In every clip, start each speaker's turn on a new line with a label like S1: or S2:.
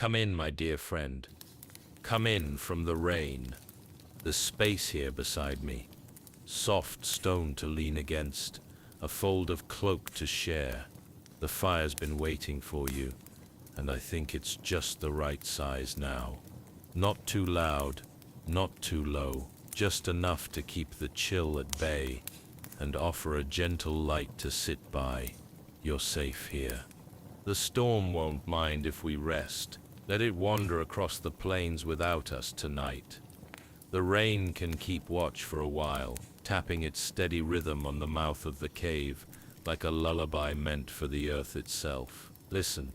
S1: Come in, my dear friend. Come in from the rain. The space here beside me. Soft stone to lean against, a fold of cloak to share. The fire's been waiting for you, and I think it's just the right size now. Not too loud, not too low, just enough to keep the chill at bay and offer a gentle light to sit by. You're safe here. The storm won't mind if we rest. Let it wander across the plains without us tonight. The rain can keep watch for a while, tapping its steady rhythm on the mouth of the cave, like a lullaby meant for the earth itself. Listen.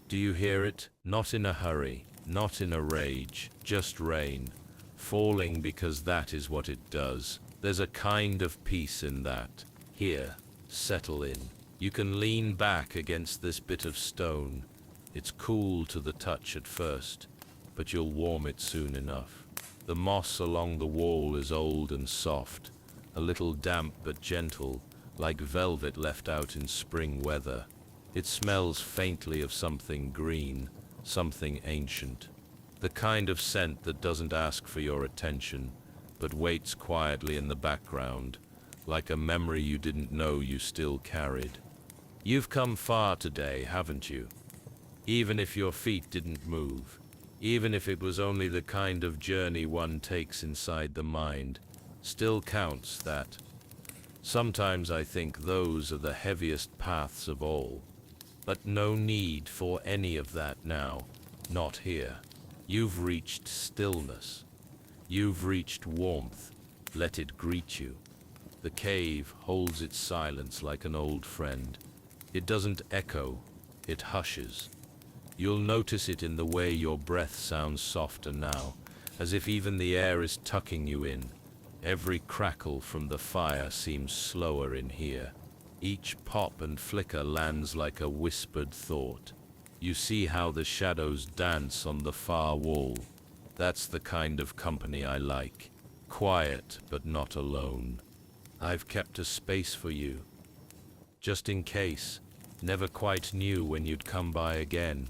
S1: Do you hear it? Not in a hurry, not in a rage, just rain, falling because that is what it does. There's a kind of peace in that. Here, settle in. You can lean back against this bit of stone. It's cool to the touch at first, but you'll warm it soon enough. The moss along the wall is old and soft, a little damp but gentle, like velvet left out in spring weather. It smells faintly of something green, something ancient. The kind of scent that doesn't ask for your attention, but waits quietly in the background, like a memory you didn't know you still carried. You've come far today, haven't you? Even if your feet didn't move, even if it was only the kind of journey one takes inside the mind, still counts that. Sometimes I think those are the heaviest paths of all. But no need for any of that now, not here. You've reached stillness. You've reached warmth. Let it greet you. The cave holds its silence like an old friend. It doesn't echo, it hushes. You'll notice it in the way your breath sounds softer now, as if even the air is tucking you in. Every crackle from the fire seems slower in here. Each pop and flicker lands like a whispered thought. You see how the shadows dance on the far wall. That's the kind of company I like. Quiet, but not alone. I've kept a space for you. Just in case. Never quite knew when you'd come by again.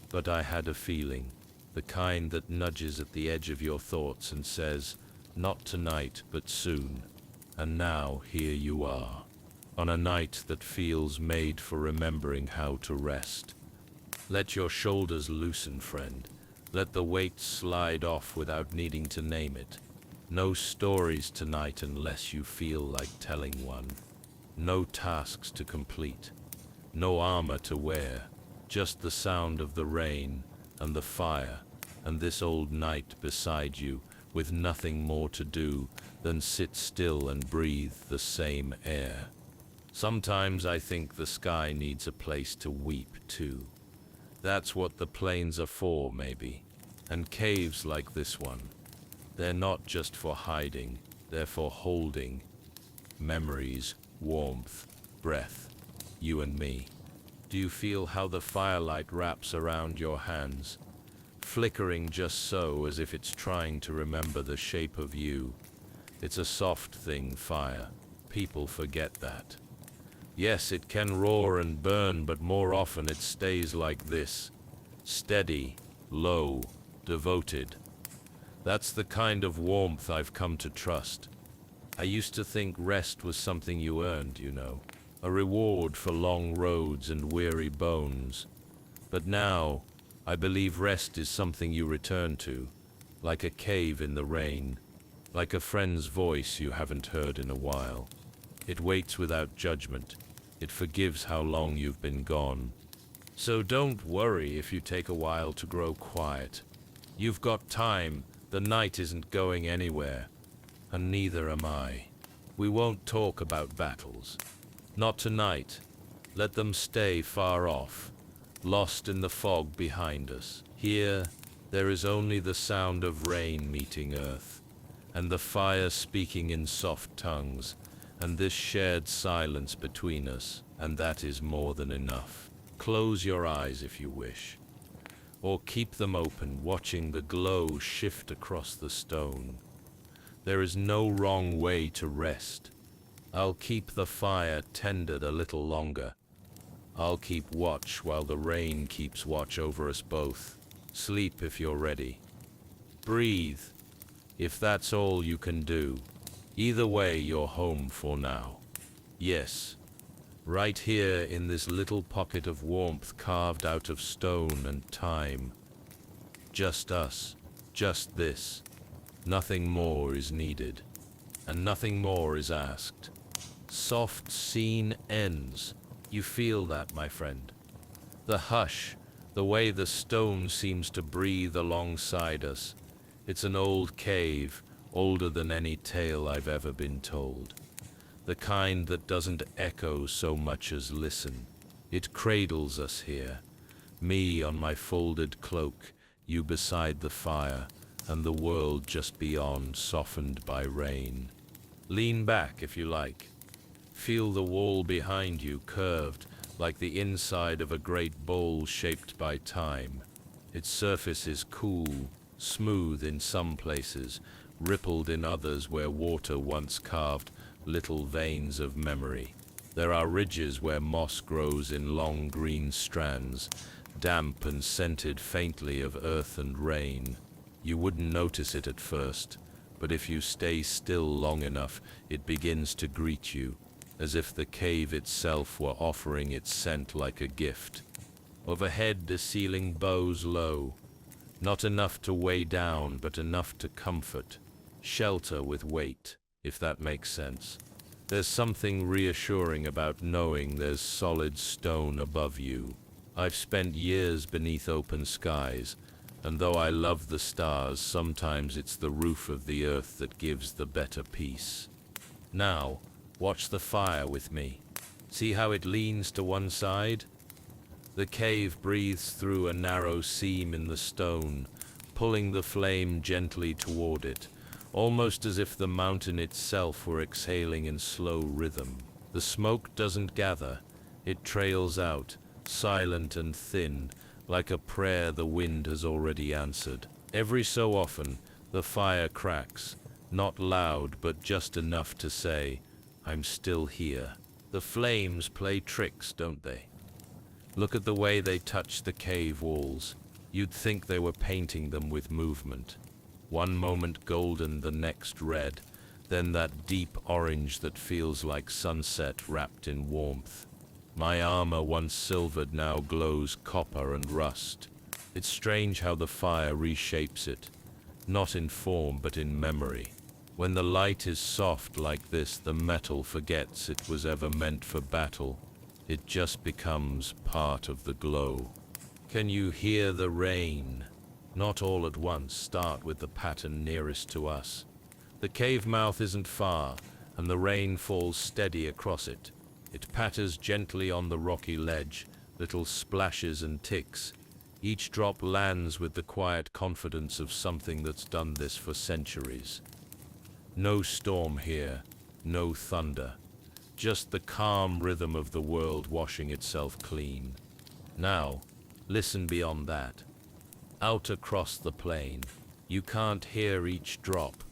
S1: But I had a feeling. The kind that nudges at the edge of your thoughts and says, not tonight, but soon. And now, here you are. On a night that feels made for remembering how to rest. Let your shoulders loosen, friend. Let the weight slide off without needing to name it. No stories tonight unless you feel like telling one. No tasks to complete. No armor to wear. Just the sound of the rain and the fire and this old night beside you with nothing more to do than sit still and breathe the same air. Sometimes I think the sky needs a place to weep, too. That's what the plains are for, maybe. And caves like this one. They're not just for hiding, they're for holding. Memories, warmth, breath. You and me. Do you feel how the firelight wraps around your hands? Flickering just so, as if it's trying to remember the shape of you. It's a soft thing, fire. People forget that. Yes, it can roar and burn, but more often it stays like this. Steady, low, devoted. That's the kind of warmth I've come to trust. I used to think rest was something you earned, you know. A reward for long roads and weary bones. But now, I believe rest is something you return to, like a cave in the rain, like a friend's voice you haven't heard in a while. It waits without judgment. It forgives how long you've been gone. So don't worry if you take a while to grow quiet. You've got time. The night isn't going anywhere. And neither am I. We won't talk about battles. Not tonight. Let them stay far off, lost in the fog behind us. Here, there is only the sound of rain meeting earth, and the fire speaking in soft tongues, and this shared silence between us, and that is more than enough. Close your eyes if you wish, or keep them open, watching the glow shift across the stone. There is no wrong way to rest. I'll keep the fire tended a little longer. I'll keep watch while the rain keeps watch over us both. Sleep if you're ready. Breathe, if that's all you can do. Either way, you're home for now. Yes, right here in this little pocket of warmth carved out of stone and time. Just us, just this. Nothing more is needed, and nothing more is asked. Soft scene ends. You feel that, my friend? The hush, the way the stone seems to breathe alongside us. It's an old cave, older than any tale I've ever been told. The kind that doesn't echo so much as listen. It cradles us here. Me on my folded cloak, you beside the fire, and the world just beyond softened by rain. Lean back if you like. Feel the wall behind you curved, like the inside of a great bowl shaped by time. Its surface is cool, smooth in some places, rippled in others where water once carved little veins of memory. There are ridges where moss grows in long green strands, damp and scented faintly of earth and rain. You wouldn't notice it at first, but if you stay still long enough, it begins to greet you, as if the cave itself were offering its scent like a gift. Overhead the ceiling bows low, not enough to weigh down, but enough to comfort, shelter with weight, if that makes sense. There's something reassuring about knowing there's solid stone above you. I've spent years beneath open skies, and though I love the stars, sometimes it's the roof of the earth that gives the better peace. Now, watch the fire with me. See how it leans to one side? The cave breathes through a narrow seam in the stone, pulling the flame gently toward it, almost as if the mountain itself were exhaling in slow rhythm. The smoke doesn't gather, it trails out, silent and thin, like a prayer the wind has already answered. Every so often, the fire cracks, not loud but just enough to say, "I'm still here." The flames play tricks, don't they? Look at the way they touch the cave walls. You'd think they were painting them with movement. One moment golden, the next red, then that deep orange that feels like sunset wrapped in warmth. My armor, once silvered, now glows copper and rust. It's strange how the fire reshapes it, not in form but in memory. When the light is soft like this, the metal forgets it was ever meant for battle. It just becomes part of the glow. Can you hear the rain? Not all at once. Start with the pattern nearest to us. The cave mouth isn't far, and the rain falls steady across it. It patters gently on the rocky ledge, little splashes and ticks. Each drop lands with the quiet confidence of something that's done this for centuries. No storm here, no thunder. Just the calm rhythm of the world washing itself clean. Now, listen beyond that. Out across the plain. You can't hear each drop.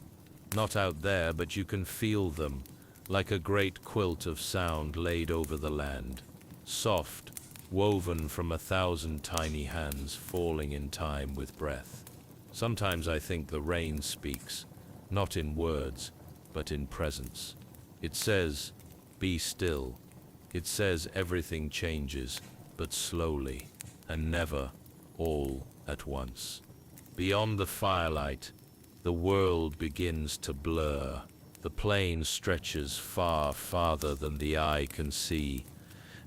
S1: Not out there, but you can feel them, like a great quilt of sound laid over the land. Soft, woven from 1,000 tiny hands falling in time with breath. Sometimes I think the rain speaks, not in words, but in presence. It says, "Be still." It says everything changes, but slowly, and never all at once. Beyond the firelight, the world begins to blur. The plain stretches far farther than the eye can see,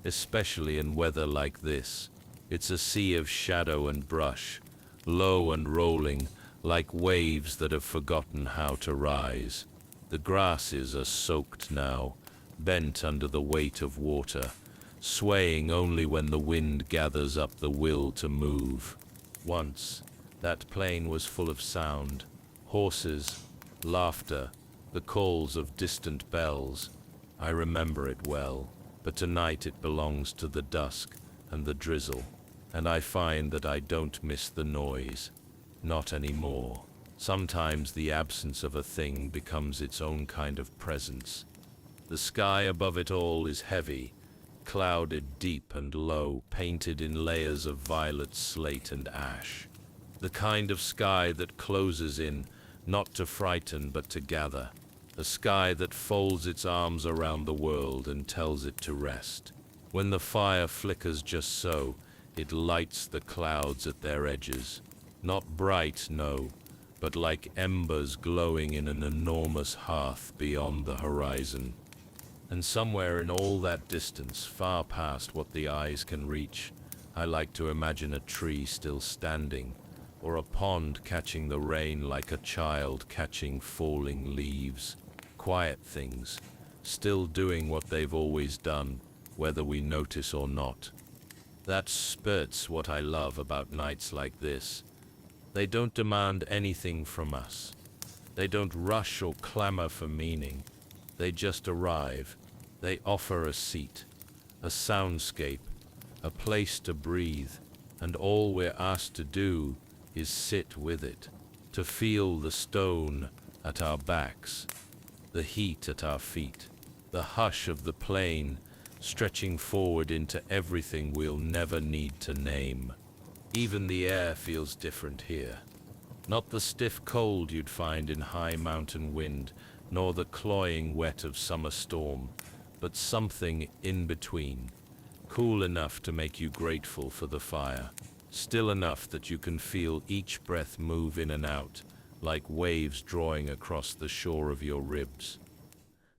S1: especially in weather like this. It's a sea of shadow and brush, low and rolling, like waves that have forgotten how to rise. The grasses are soaked now, bent under the weight of water, swaying only when the wind gathers up the will to move. Once, that plain was full of sound, horses, laughter, the calls of distant bells. I remember it well, but tonight it belongs to the dusk and the drizzle, and I find that I don't miss the noise, not anymore. Sometimes the absence of a thing becomes its own kind of presence. The sky above it all is heavy, clouded deep and low, painted in layers of violet, slate, and ash. The kind of sky that closes in, not to frighten but to gather. A sky that folds its arms around the world and tells it to rest. When the fire flickers just so, it lights the clouds at their edges. Not bright, no, but like embers glowing in an enormous hearth beyond the horizon. And somewhere in all that distance, far past what the eyes can reach, I like to imagine a tree still standing, or a pond catching the rain like a child catching falling leaves. Quiet things, still doing what they've always done, whether we notice or not. That's what I love about nights like this. They don't demand anything from us. They don't rush or clamor for meaning. They just arrive. They offer a seat, a soundscape, a place to breathe, and all we're asked to do is sit with it, to feel the stone at our backs, the heat at our feet, the hush of the plain stretching forward into everything we'll never need to name. Even the air feels different here. Not the stiff cold you'd find in high mountain wind, nor the cloying wet of summer storm, but something in between, cool enough to make you grateful for the fire, still enough that you can feel each breath move in and out, like waves drawing across the shore of your ribs.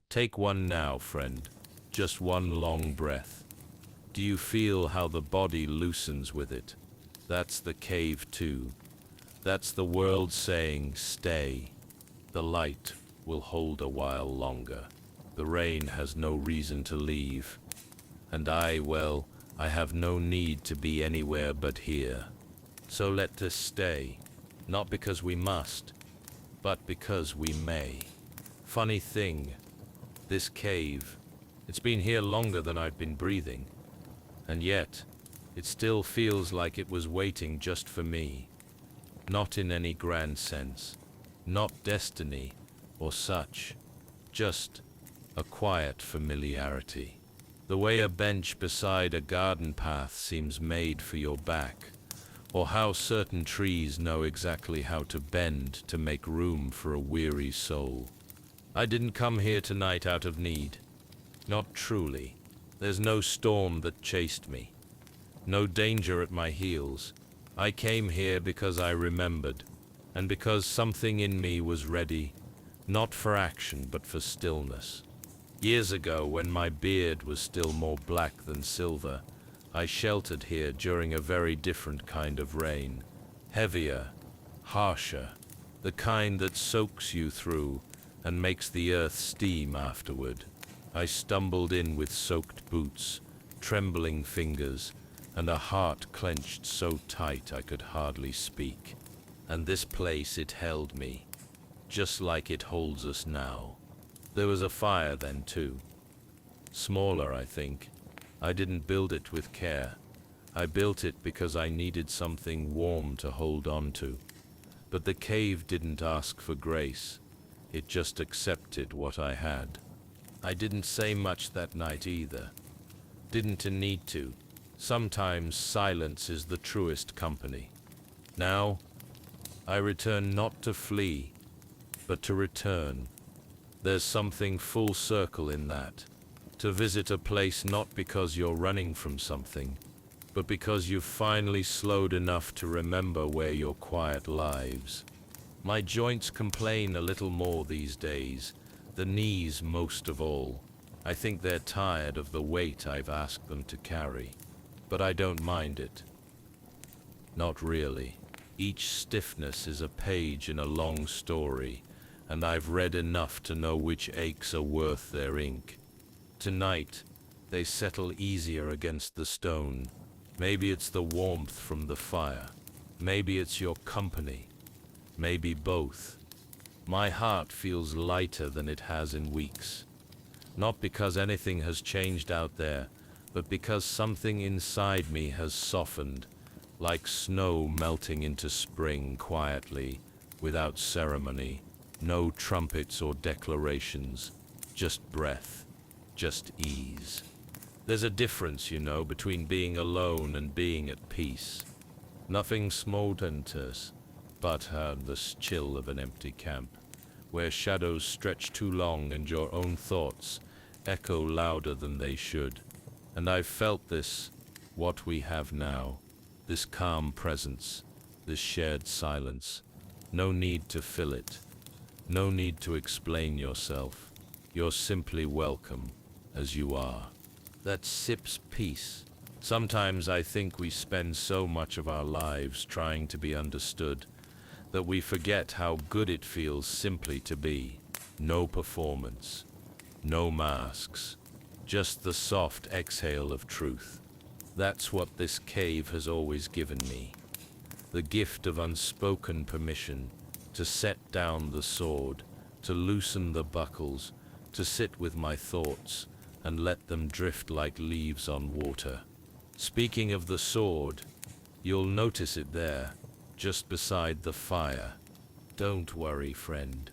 S1: Take one now, friend, just one long breath. Do you feel how the body loosens with it? That's the cave too. That's the world saying, stay. The light will hold a while longer. The rain has no reason to leave. And I have no need to be anywhere but here. So let us stay, not because we must, but because we may. Funny thing, this cave, it's been here longer than I've been breathing, and yet it still feels like it was waiting just for me. Not in any grand sense, not destiny or such, just a quiet familiarity. The way a bench beside a garden path seems made for your back, or how certain trees know exactly how to bend to make room for a weary soul. I didn't come here tonight out of need. Not truly. There's no storm that chased me. No danger at my heels. I came here because I remembered, and because something in me was ready, not for action but for stillness. Years ago, when my beard was still more black than silver, I sheltered here during a very different kind of rain. Heavier, harsher, the kind that soaks you through and makes the earth steam afterward. I stumbled in with soaked boots, trembling fingers, and a heart clenched so tight I could hardly speak. And this place, it held me, just like it holds us now. There was a fire then too. Smaller, I think. I didn't build it with care. I built it because I needed something warm to hold on to. But the cave didn't ask for grace. It just accepted what I had. I didn't say much that night either. Didn't need to. Sometimes silence is the truest company. Now, I return not to flee, but to return. There's something full circle in that. To visit a place not because you're running from something, but because you've finally slowed enough to remember where your quiet lives. My joints complain a little more these days, the knees most of all. I think they're tired of the weight I've asked them to carry. But I don't mind it. Not really. Each stiffness is a page in a long story, and I've read enough to know which aches are worth their ink. Tonight, they settle easier against the stone. Maybe it's the warmth from the fire. Maybe it's your company. Maybe both. My heart feels lighter than it has in weeks. Not because anything has changed out there, but because something inside me has softened, like snow melting into spring quietly, without ceremony, no trumpets or declarations, just breath, just ease. There's a difference, between being alone and being at peace. Nothing smolders, but the chill of an empty camp, where shadows stretch too long and your own thoughts echo louder than they should. And I've felt this, what we have now, this calm presence, this shared silence. No need to fill it, no need to explain yourself. You're simply welcome, as you are. That sips peace. Sometimes I think we spend so much of our lives trying to be understood that we forget how good it feels simply to be. No performance, no masks, just the soft exhale of truth. That's what this cave has always given me. The gift of unspoken permission to set down the sword, to loosen the buckles, to sit with my thoughts and let them drift like leaves on water. Speaking of the sword, you'll notice it there, just beside the fire. Don't worry, friend.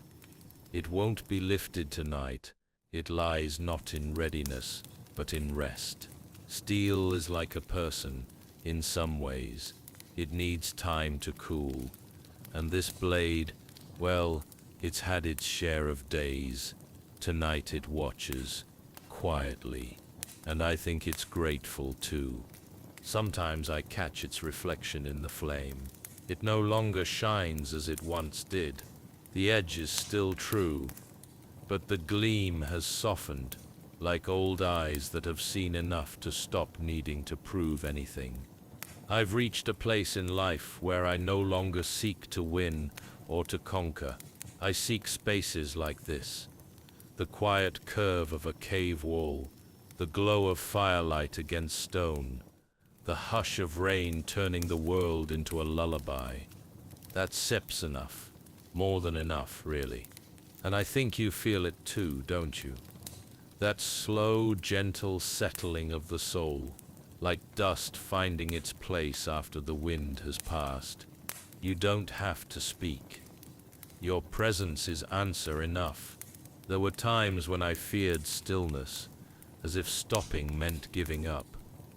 S1: It won't be lifted tonight. It lies not in readiness, but in rest. Steel is like a person, in some ways. It needs time to cool. And this blade, well, it's had its share of days. Tonight it watches, quietly. And I think it's grateful too. Sometimes I catch its reflection in the flame. It no longer shines as it once did. The edge is still true, but the gleam has softened, like old eyes that have seen enough to stop needing to prove anything. I've reached a place in life where I no longer seek to win or to conquer. I seek spaces like this. The quiet curve of a cave wall, the glow of firelight against stone, the hush of rain turning the world into a lullaby. That sips enough, more than enough, really. And I think you feel it too, don't you? That slow, gentle settling of the soul, like dust finding its place after the wind has passed. You don't have to speak. Your presence is answer enough. There were times when I feared stillness, as if stopping meant giving up.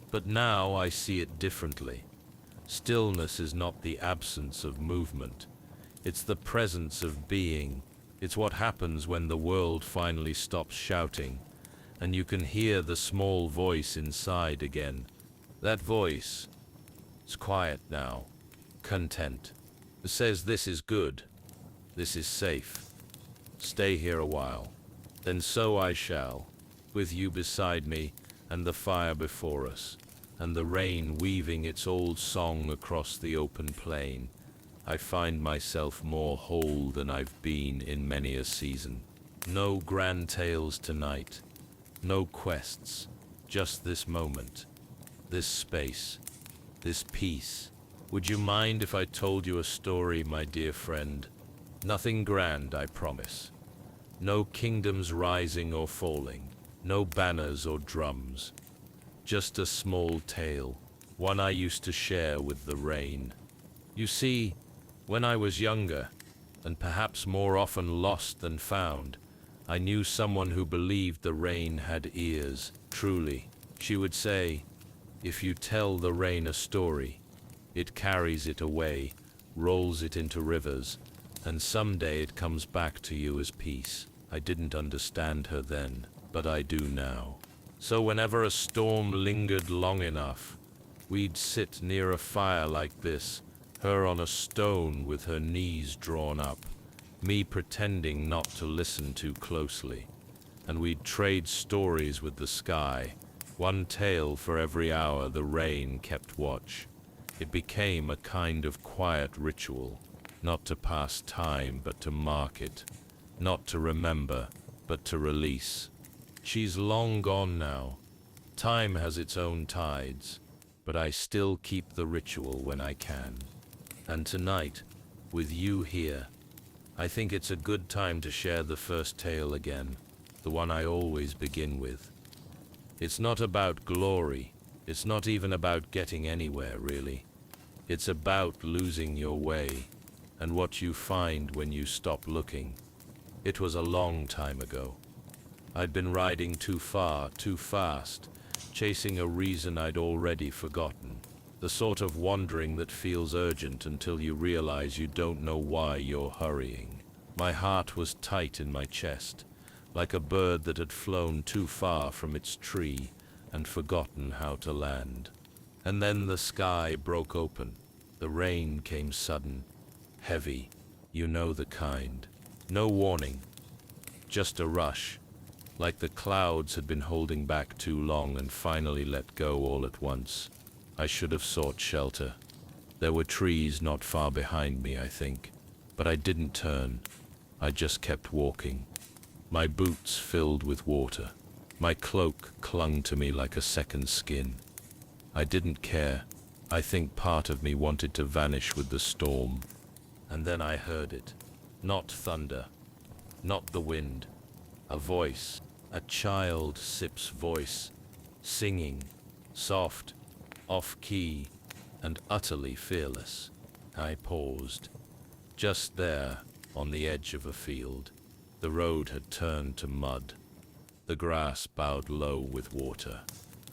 S1: But now I see it differently. Stillness is not the absence of movement. It's the presence of being. It's what happens when the world finally stops shouting, and you can hear the small voice inside again. That voice, it's quiet now, content. It says this is good, this is safe. Stay here a while. Then so I shall, with you beside me, and the fire before us, and the rain weaving its old song across the open plain. I find myself more whole than I've been in many a season. No grand tales tonight, no quests, just this moment, this space, this peace. Would you mind if I told you a story, my dear friend? Nothing grand, I promise. No kingdoms rising or falling, no banners or drums. Just a small tale, one I used to share with the rain. You see, when I was younger, and perhaps more often lost than found, I knew someone who believed the rain had ears. Truly, she would say, if you tell the rain a story, it carries it away, rolls it into rivers, and someday it comes back to you as peace. I didn't understand her then, but I do now. So whenever a storm lingered long enough, we'd sit near a fire like this, her on a stone with her knees drawn up, me pretending not to listen too closely, and we'd trade stories with the sky, one tale for every hour the rain kept watch. It became a kind of quiet ritual, not to pass time but to mark it, not to remember but to release. She's long gone now. Time has its own tides, but I still keep the ritual when I can. And tonight, with you here, I think it's a good time to share the first tale again, the one I always begin with. It's not about glory, it's not even about getting anywhere, really. It's about losing your way, and what you find when you stop looking. It was a long time ago. I'd been riding too far, too fast, chasing a reason I'd already forgotten. The sort of wandering that feels urgent until you realize you don't know why you're hurrying. My heart was tight in my chest, like a bird that had flown too far from its tree and forgotten how to land. And then the sky broke open. The rain came sudden, heavy, you know the kind. No warning, just a rush, like the clouds had been holding back too long and finally let go all at once. I should have sought shelter. There were trees not far behind me, I think, but I didn't turn. I just kept walking. My boots filled with water. My cloak clung to me like a second skin. I didn't care. I think part of me wanted to vanish with the storm. And then I heard it. Not thunder, not the wind. A voice, a child sip's voice, singing, soft, off-key, and utterly fearless. I paused. Just there, on the edge of a field. The road had turned to mud. The grass bowed low with water.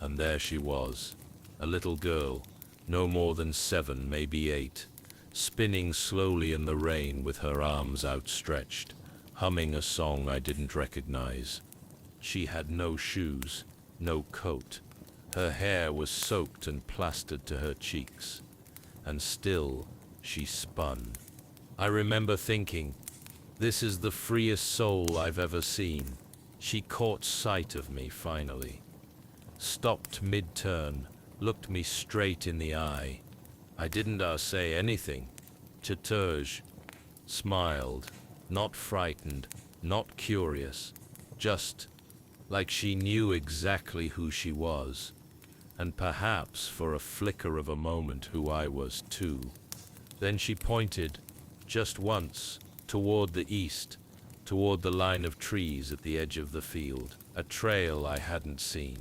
S1: And there she was, a little girl, no more than 7, maybe 8, spinning slowly in the rain with her arms outstretched, humming a song I didn't recognize. She had no shoes, no coat. Her hair was soaked and plastered to her cheeks. And still, she spun. I remember thinking, this is the freest soul I've ever seen. She caught sight of me finally. Stopped mid-turn, looked me straight in the eye. I didn't say anything. Chitterj smiled, not frightened, not curious, just like she knew exactly who she was, and perhaps for a flicker of a moment who I was too. Then she pointed, just once, toward the east, toward the line of trees at the edge of the field, a trail I hadn't seen.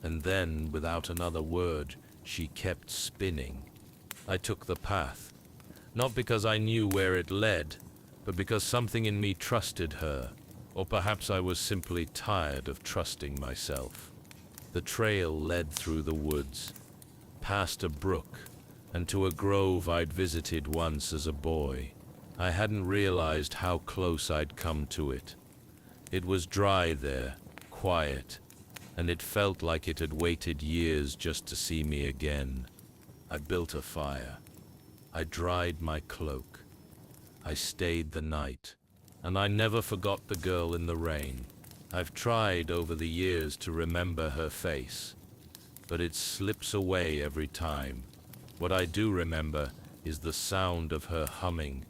S1: And then, without another word, she kept spinning. I took the path, not because I knew where it led, but because something in me trusted her, or perhaps I was simply tired of trusting myself. The trail led through the woods, past a brook, and to a grove I'd visited once as a boy. I hadn't realized how close I'd come to it. It was dry there, quiet, and it felt like it had waited years just to see me again. I built a fire. I dried my cloak. I stayed the night, and I never forgot the girl in the rain. I've tried over the years to remember her face, but it slips away every time. What I do remember is the sound of her humming,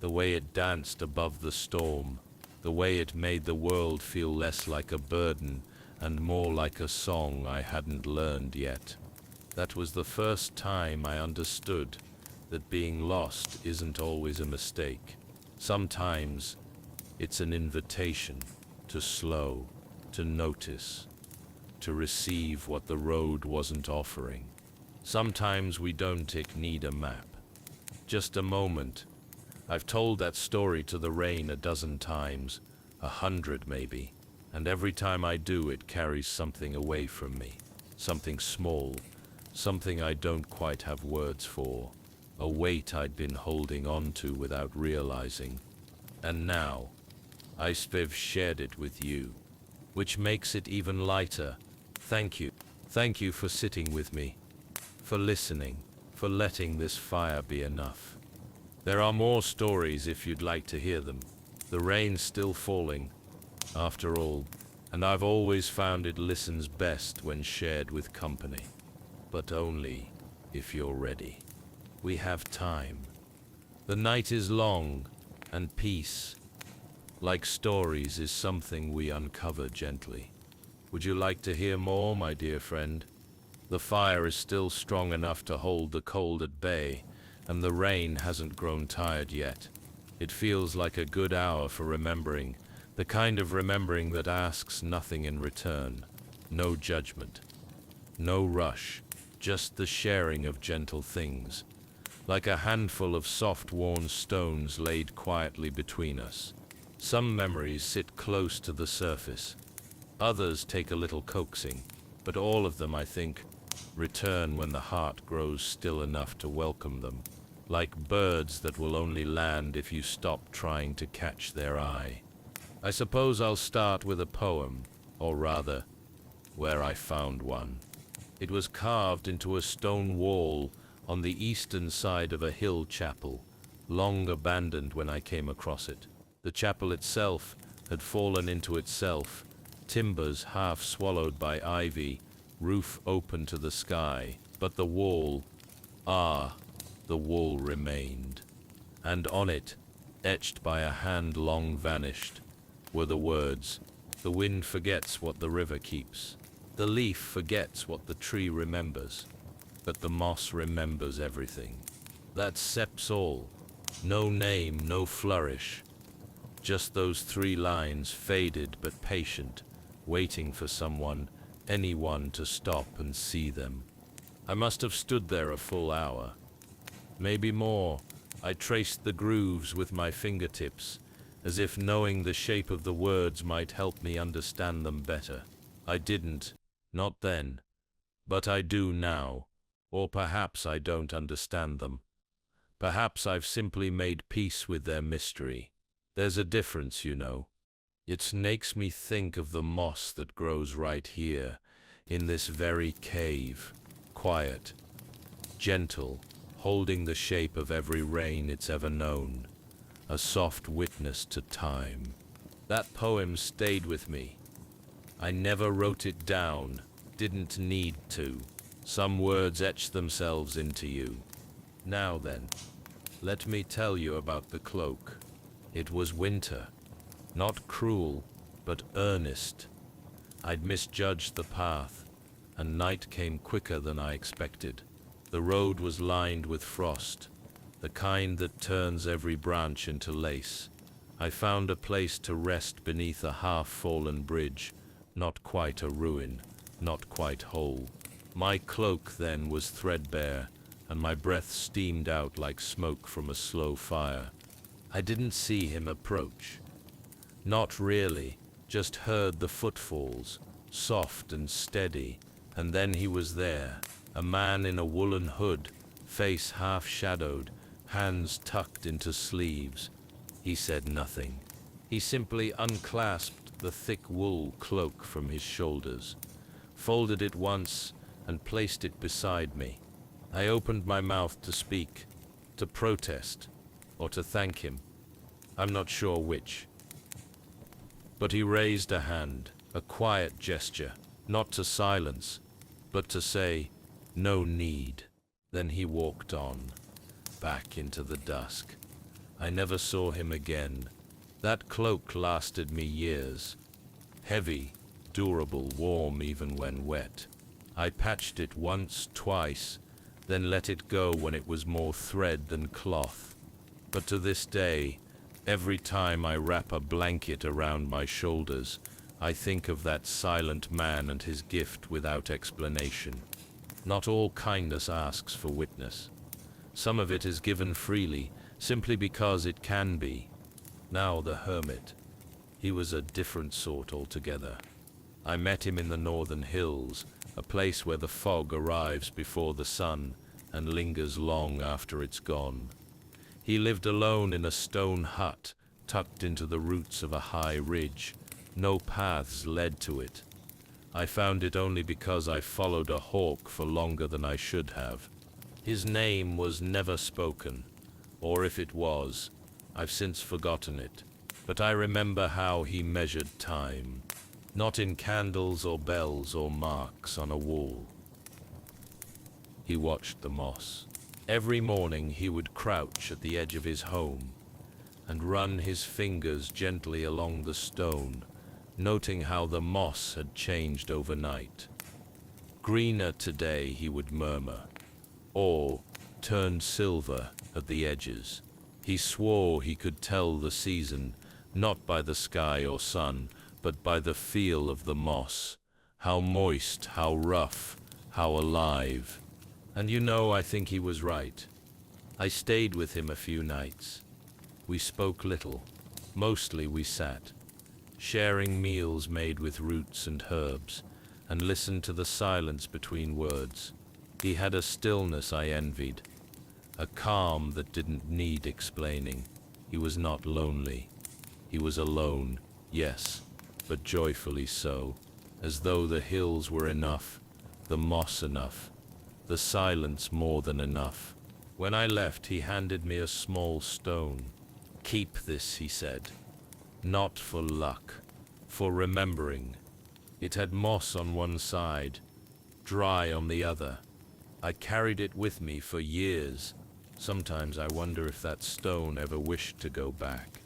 S1: the way it danced above the storm, the way it made the world feel less like a burden and more like a song I hadn't learned yet. That was the first time I understood that being lost isn't always a mistake. Sometimes it's an invitation to slow, to notice, to receive what the road wasn't offering. Sometimes we don't need a map, just a moment. I've told that story to the rain a dozen times, 100 maybe. And every time I do, it carries something away from me. Something small, something I don't quite have words for. A weight I'd been holding on to without realizing. And now, I've shared it with you, which makes it even lighter. Thank you. Thank you for sitting with me, for listening, for letting this fire be enough. There are more stories if you'd like to hear them. The rain's still falling, after all, and I've always found it listens best when shared with company. But only if you're ready. We have time. The night is long, and peace, like stories, is something we uncover gently. Would you like to hear more, my dear friend? The fire is still strong enough to hold the cold at bay, and the rain hasn't grown tired yet. It feels like a good hour for remembering, the kind of remembering that asks nothing in return. No judgment, no rush, just the sharing of gentle things, like a handful of soft worn stones laid quietly between us. Some memories sit close to the surface, others take a little coaxing, but all of them, I think, return when the heart grows still enough to welcome them, like birds that will only land if you stop trying to catch their eye. I suppose I'll start with a poem, or rather, where I found one. It was carved into a stone wall on the eastern side of a hill chapel, long abandoned when I came across it. The chapel itself had fallen into itself, timbers half swallowed by ivy, roof open to the sky, but the wall, the wall remained. And on it, etched by a hand long vanished, were the words, "The wind forgets what the river keeps. The leaf forgets what the tree remembers, but the moss remembers everything." That's Sep's all. No name, no flourish. Just those 3 lines, faded but patient, waiting for someone, anyone to stop and see them. I must have stood there a full hour. Maybe more. I traced the grooves with my fingertips, as if knowing the shape of the words might help me understand them better. I didn't, not then, but I do now, or perhaps I don't understand them. Perhaps I've simply made peace with their mystery. There's a difference, you know. It makes me think of the moss that grows right here, in this very cave, quiet, gentle, holding the shape of every rain it's ever known, a soft witness to time. That poem stayed with me. I never wrote it down, didn't need to. Some words etched themselves into you. Now then, let me tell you about the cloak. It was winter, not cruel, but earnest. I'd misjudged the path, and night came quicker than I expected. The road was lined with frost, the kind that turns every branch into lace. I found a place to rest beneath a half-fallen bridge, not quite a ruin, not quite whole. My cloak then was threadbare, and my breath steamed out like smoke from a slow fire. I didn't see him approach. Not really, just heard the footfalls, soft and steady, and then he was there, a man in a woolen hood, face half-shadowed, hands tucked into sleeves. He said nothing. He simply unclasped the thick wool cloak from his shoulders, folded it once, and placed it beside me. I opened my mouth to speak, to protest, or to thank him. I'm not sure which. But he raised a hand, a quiet gesture, not to silence, but to say, "No need." Then he walked on, back into the dusk. I never saw him again. That cloak lasted me years. Heavy, durable, warm even when wet. I patched it once, twice, then let it go when it was more thread than cloth. But to this day, every time I wrap a blanket around my shoulders, I think of that silent man and his gift without explanation. Not all kindness asks for witness. Some of it is given freely, simply because it can be. Now the hermit. He was a different sort altogether. I met him in the northern hills, a place where the fog arrives before the sun and lingers long after it's gone. He lived alone in a stone hut, tucked into the roots of a high ridge. No paths led to it. I found it only because I followed a hawk for longer than I should have. His name was never spoken, or if it was, I've since forgotten it. But I remember how he measured time, not in candles or bells or marks on a wall. He watched the moss. Every morning he would crouch at the edge of his home and run his fingers gently along the stone, noting how the moss had changed overnight. Greener today, he would murmur, or turned silver at the edges. He swore he could tell the season, not by the sky or sun, but by the feel of the moss, how moist, how rough, how alive. And you know, I think he was right. I stayed with him a few nights. We spoke little. Mostly we sat, sharing meals made with roots and herbs, and listened to the silence between words. He had a stillness I envied, a calm that didn't need explaining. He was not lonely. He was alone, yes, but joyfully so, as though the hills were enough, the moss enough, the silence more than enough. When I left, he handed me a small stone. "Keep this," he said. "Not for luck, for remembering." It had moss on one side, dry on the other. I carried it with me for years. Sometimes I wonder if that stone ever wished to go back.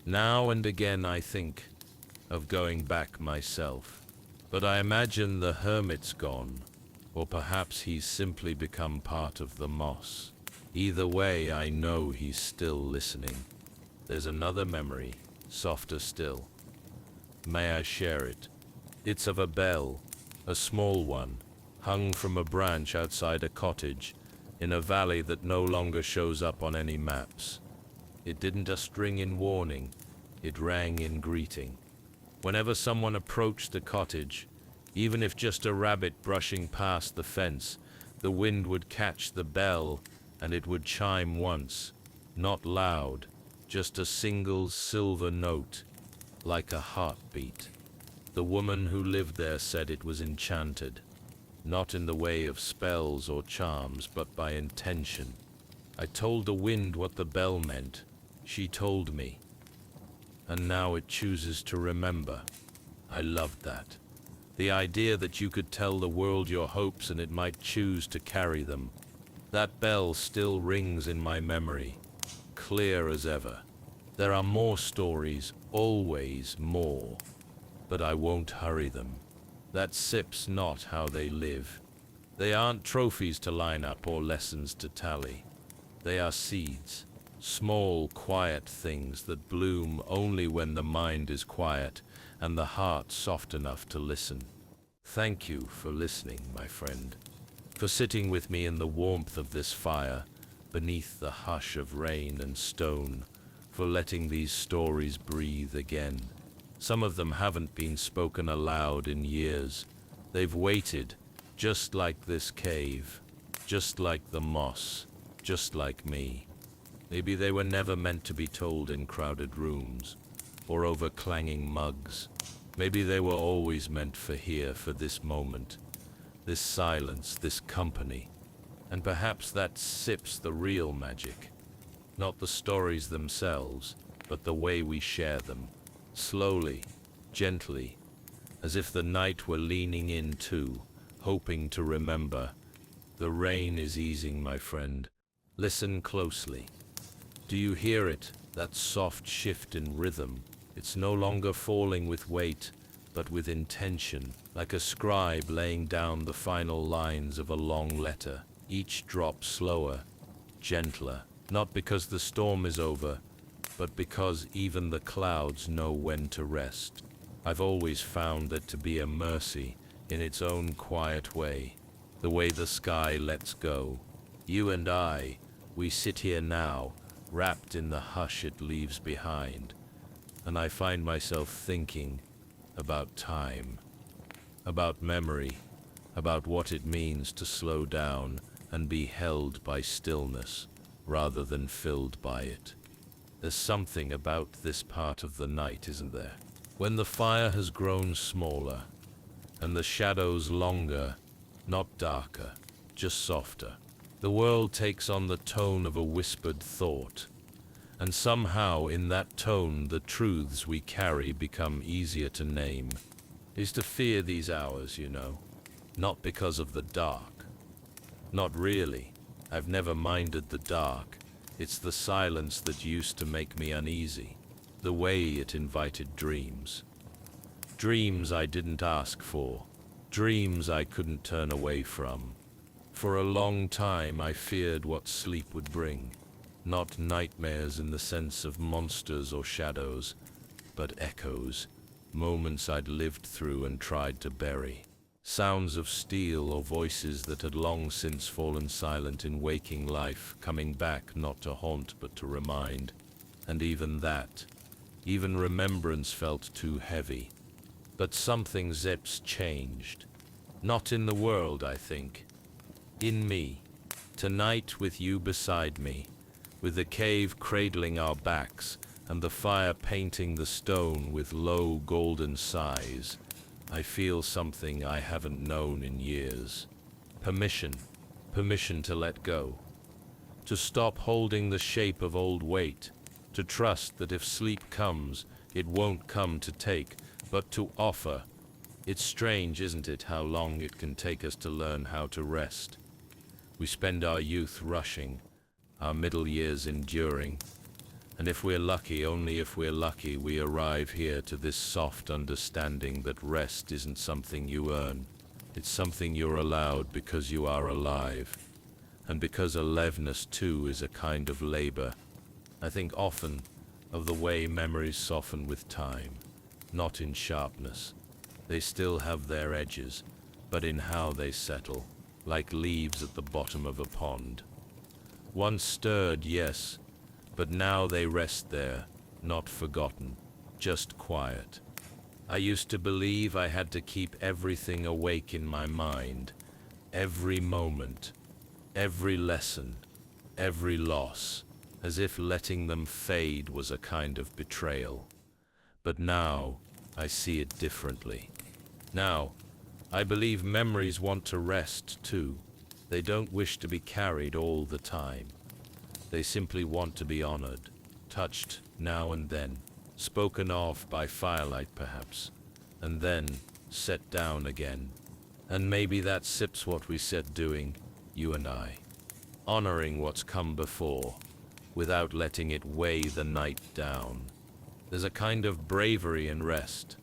S1: Now and again I think of going back myself, but I imagine the hermit's gone, or perhaps he's simply become part of the moss. Either way, I know he's still listening. There's another memory, softer still. May I share it? It's of a bell, a small one, hung from a branch outside a cottage, in a valley that no longer shows up on any maps. It didn't just ring in warning, it rang in greeting. Whenever someone approached the cottage, even if just a rabbit brushing past the fence, the wind would catch the bell and it would chime once, not loud, just a single silver note, like a heartbeat. The woman who lived there said it was enchanted, not in the way of spells or charms, but by intention. I told the wind what the bell meant. She told me. And now it chooses to remember. I loved that. The idea that you could tell the world your hopes and it might choose to carry them. That bell still rings in my memory, clear as ever. There are more stories, always more, but I won't hurry them. That sip's not how they live. They aren't trophies to line up or lessons to tally. They are seeds, small, quiet things that bloom only when the mind is quiet and the heart soft enough to listen. Thank you for listening, my friend, for sitting with me in the warmth of this fire, beneath the hush of rain and stone, for letting these stories breathe again. Some of them haven't been spoken aloud in years. They've waited, just like this cave, just like the moss, just like me. Maybe they were never meant to be told in crowded rooms, or over clanging mugs. Maybe they were always meant for here, for this moment, this silence, this company. And perhaps that sip's the real magic. Not the stories themselves, but the way we share them. Slowly, gently, as if the night were leaning in too, hoping to remember. The rain is easing, my friend. Listen closely. Do you hear it? That soft shift in rhythm. It's no longer falling with weight, but with intention, like a scribe laying down the final lines of a long letter. Each drop slower, gentler, not because the storm is over, but because even the clouds know when to rest. I've always found that to be a mercy in its own quiet way, the way the sky lets go. You and I, we sit here now, wrapped in the hush it leaves behind, and I find myself thinking about time, about memory, about what it means to slow down and be held by stillness rather than filled by it. There's something about this part of the night, isn't there? When the fire has grown smaller and the shadows longer, not darker, just softer. The world takes on the tone of a whispered thought, and somehow in that tone the truths we carry become easier to name. Is to fear these hours, you know, not because of the dark. Not really. I've never minded the dark. It's the silence that used to make me uneasy, the way it invited dreams. Dreams I didn't ask for, dreams I couldn't turn away from. For a long time I feared what sleep would bring, not nightmares in the sense of monsters or shadows, but echoes, moments I'd lived through and tried to bury. Sounds of steel or voices that had long since fallen silent in waking life, coming back not to haunt but to remind. And even that, even remembrance felt too heavy. But something zips changed. Not in the world, I think. In me. Tonight with you beside me, with the cave cradling our backs, and the fire painting the stone with low golden sighs, I feel something I haven't known in years. Permission. Permission to let go. To stop holding the shape of old weight. To trust that if sleep comes, it won't come to take, but to offer. It's strange, isn't it, how long it can take us to learn how to rest. We spend our youth rushing, our middle years enduring, and if we're lucky, only if we're lucky, we arrive here to this soft understanding that rest isn't something you earn. It's something you're allowed because you are alive, and because aliveness too is a kind of labor. I think often of the way memories soften with time, not in sharpness. They still have their edges, but in how they settle, like leaves at the bottom of a pond. Once stirred, yes, but now they rest there, not forgotten, just quiet. I used to believe I had to keep everything awake in my mind, every moment, every lesson, every loss, as if letting them fade was a kind of betrayal. But now I see it differently. Now, I believe memories want to rest too. They don't wish to be carried all the time. They simply want to be honored, touched now and then, spoken of by firelight perhaps, and then set down again. And maybe that sips what we set doing, you and I. Honoring what's come before, without letting it weigh the night down. There's a kind of bravery in rest.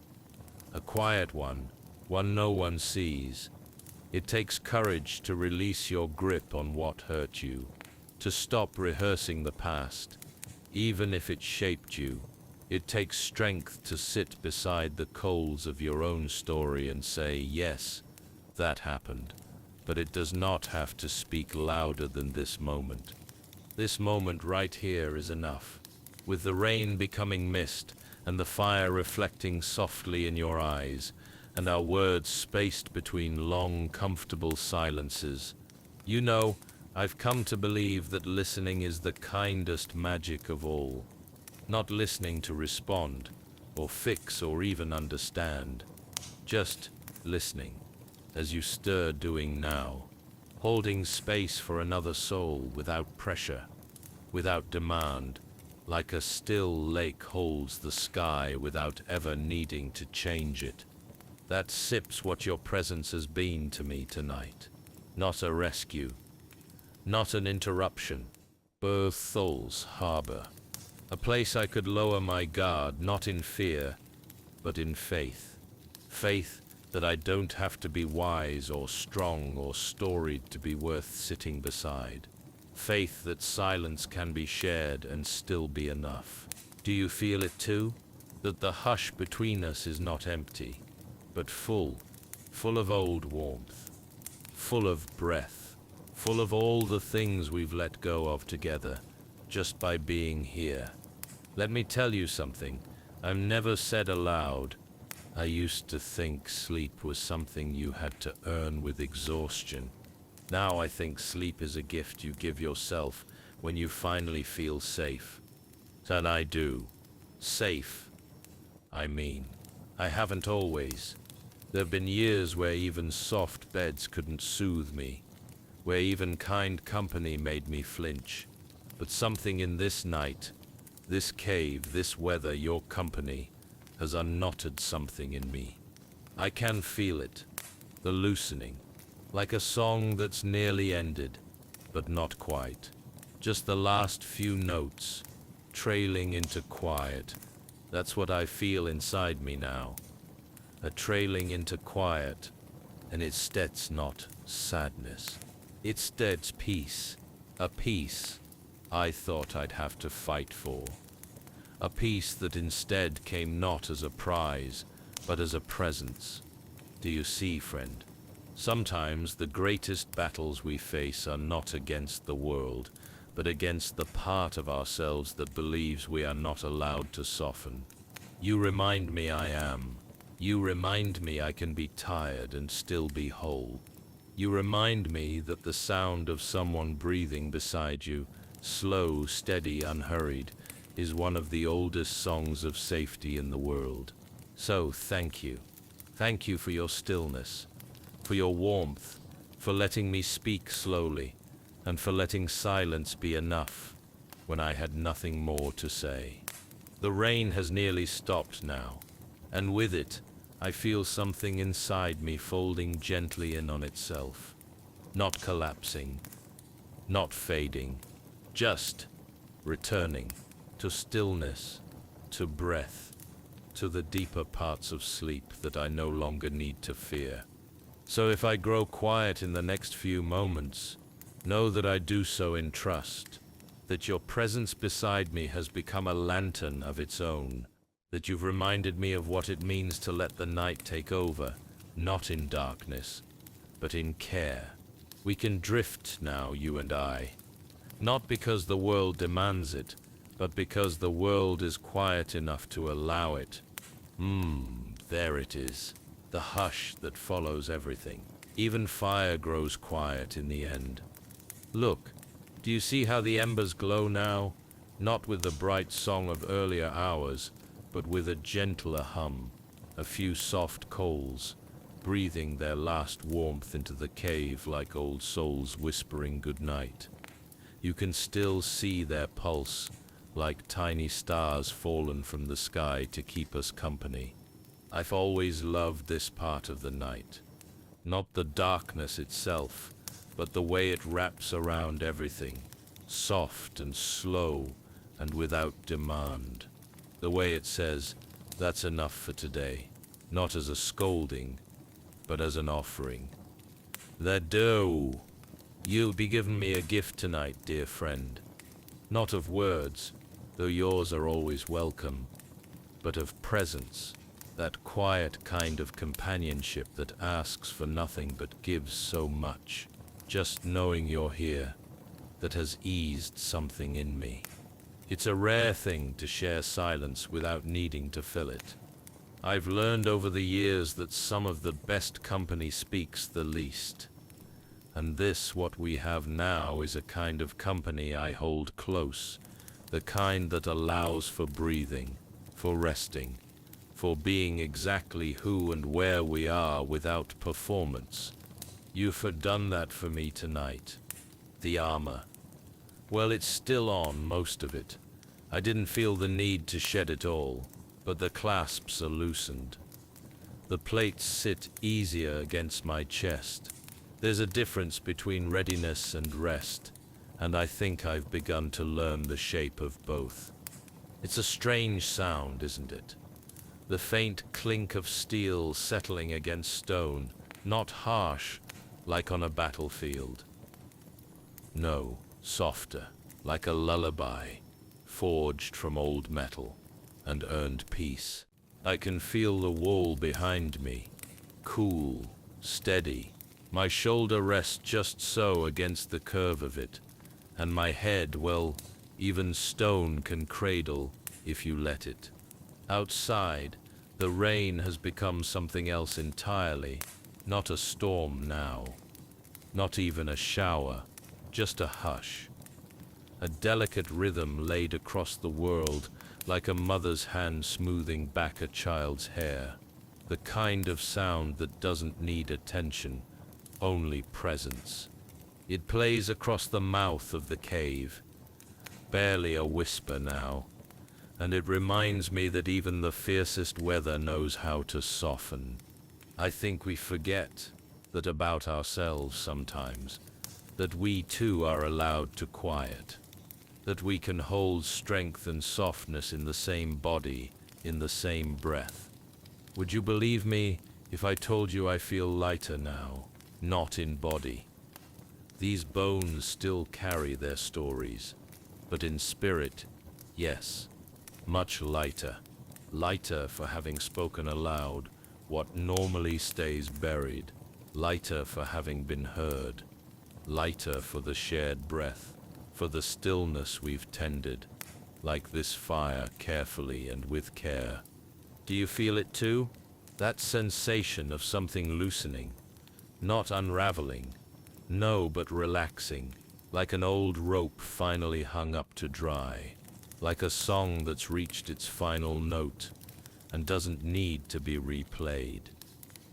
S1: A quiet one no one sees. It takes courage to release your grip on what hurt you, to stop rehearsing the past, even if it shaped you. It takes strength to sit beside the coals of your own story and say, yes, that happened, but it does not have to speak louder than this moment. This moment right here is enough, with the rain becoming mist and the fire reflecting softly in your eyes, and our words spaced between long, comfortable silences. You know, I've come to believe that listening is the kindest magic of all. Not listening to respond, or fix, or even understand. Just listening, as you stir doing now, holding space for another soul without pressure, without demand, like a still lake holds the sky without ever needing to change it. That sips what your presence has been to me tonight. Not a rescue, not an interruption. Berthol's harbor. A place I could lower my guard, not in fear, but in faith. Faith that I don't have to be wise or strong or storied to be worth sitting beside. Faith that silence can be shared and still be enough. Do you feel it too? That the hush between us is not empty, but full of old warmth, full of breath, full of all the things we've let go of together, just by being here. Let me tell you something I've never said aloud. I used to think sleep was something you had to earn with exhaustion. Now I think sleep is a gift you give yourself when you finally feel safe. And I do. Safe. I mean, I haven't always. There have been years where even soft beds couldn't soothe me, where even kind company made me flinch. But something in this night, this cave, this weather, your company, has unknotted something in me. I can feel it, the loosening, like a song that's nearly ended, but not quite. Just the last few notes, trailing into quiet. That's what I feel inside me now. A trailing into quiet, and it's not sadness. It's peace, a peace I thought I'd have to fight for. A peace that instead came not as a prize, but as a presence. Do you see, friend? Sometimes the greatest battles we face are not against the world, but against the part of ourselves that believes we are not allowed to soften. You remind me I am. You remind me I can be tired and still be whole. You remind me that the sound of someone breathing beside you, slow, steady, unhurried, is one of the oldest songs of safety in the world. So thank you. Thank you for your stillness, for your warmth, for letting me speak slowly, and for letting silence be enough when I had nothing more to say. The rain has nearly stopped now, and with it, I feel something inside me folding gently in on itself, not collapsing, not fading, just returning to stillness, to breath, to the deeper parts of sleep that I no longer need to fear. So if I grow quiet in the next few moments, know that I do so in trust, that your presence beside me has become a lantern of its own, that you've reminded me of what it means to let the night take over, not in darkness, but in care. We can drift now, you and I, not because the world demands it, but because the world is quiet enough to allow it. There it is, the hush that follows everything. Even fire grows quiet in the end. Look, do you see how the embers glow now? Not with the bright song of earlier hours, but with a gentler hum, a few soft coals, breathing their last warmth into the cave like old souls whispering goodnight. You can still see their pulse, like tiny stars fallen from the sky to keep us company. I've always loved this part of the night. Not the darkness itself, but the way it wraps around everything, soft and slow and without demand. The way it says, that's enough for today, not as a scolding, but as an offering. That do. You'll be giving me a gift tonight, dear friend. Not of words, though yours are always welcome, but of presence, that quiet kind of companionship that asks for nothing but gives so much. Just knowing you're here, that has eased something in me. It's a rare thing to share silence without needing to fill it. I've learned over the years that some of the best company speaks the least. And this, what we have now, is a kind of company I hold close, the kind that allows for breathing, for resting, for being exactly who and where we are without performance. You've done that for me tonight. The armor. Well, it's still on, most of it. I didn't feel the need to shed it all, but the clasps are loosened. The plates sit easier against my chest. There's a difference between readiness and rest, and I think I've begun to learn the shape of both. It's a strange sound, isn't it? The faint clink of steel settling against stone, not harsh, like on a battlefield. No, softer, like a lullaby, forged from old metal and earned peace. I can feel the wall behind me, cool, steady. My shoulder rests just so against the curve of it, and my head, well, even stone can cradle if you let it. Outside, the rain has become something else entirely, not a storm now, not even a shower, just a hush. A delicate rhythm laid across the world, like a mother's hand smoothing back a child's hair. The kind of sound that doesn't need attention, only presence. It plays across the mouth of the cave, barely a whisper now, and it reminds me that even the fiercest weather knows how to soften. I think we forget that about ourselves sometimes, that we too are allowed to quiet, that we can hold strength and softness in the same body, in the same breath. Would you believe me if I told you I feel lighter now, not in body? These bones still carry their stories, but in spirit, yes, much lighter. Lighter for having spoken aloud what normally stays buried, lighter for having been heard, lighter for the shared breath, for the stillness we've tended, like this fire, carefully and with care. Do you feel it too? That sensation of something loosening, not unraveling, no, but relaxing, like an old rope finally hung up to dry, like a song that's reached its final note and doesn't need to be replayed.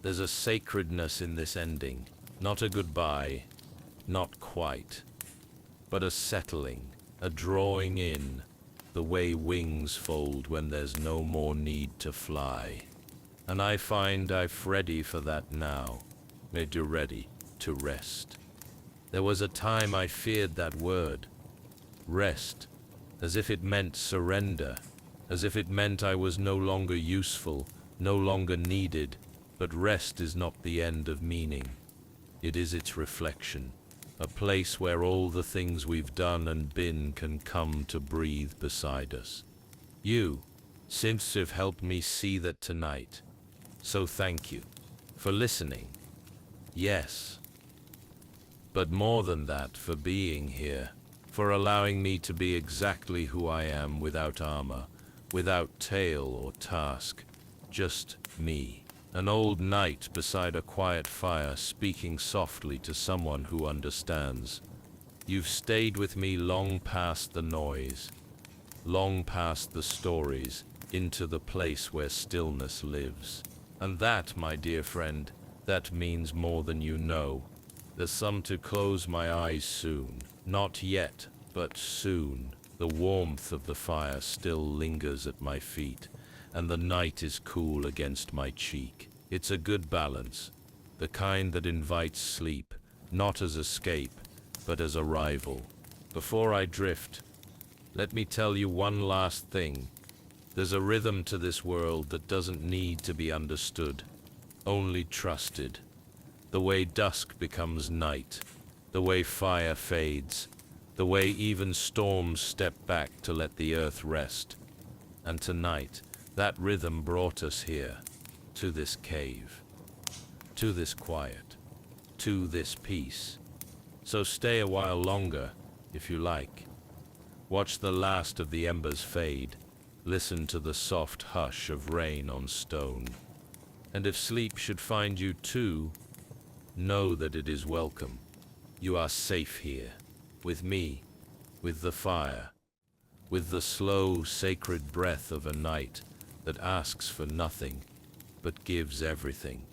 S1: There's a sacredness in this ending, not a goodbye, not quite, but a settling, a drawing in, the way wings fold when there's no more need to fly. And I find I'm ready for that now, made you ready to rest. There was a time I feared that word, rest, as if it meant surrender, as if it meant I was no longer useful, no longer needed, but rest is not the end of meaning. It is its reflection, a place where all the things we've done and been can come to breathe beside us. You seems to have helped me see that tonight, so thank you for listening. Yes, but more than that, for being here, for allowing me to be exactly who I am without armor, without tale or task, just me. An old knight beside a quiet fire speaking softly to someone who understands. You've stayed with me long past the noise, long past the stories, into the place where stillness lives. And that, my dear friend, that means more than you know. There's some to close my eyes soon. Not yet, but soon. The warmth of the fire still lingers at my feet, and the night is cool against my cheek. It's a good balance, the kind that invites sleep, not as escape, but as arrival. Before I drift, let me tell you one last thing. There's a rhythm to this world that doesn't need to be understood, only trusted. The way dusk becomes night, the way fire fades, the way even storms step back to let the earth rest. And tonight, that rhythm brought us here, to this cave, to this quiet, to this peace. So stay a while longer, if you like. Watch the last of the embers fade. Listen to the soft hush of rain on stone. And if sleep should find you too, know that it is welcome. You are safe here, with me, with the fire, with the slow, sacred breath of a night that asks for nothing, but gives everything.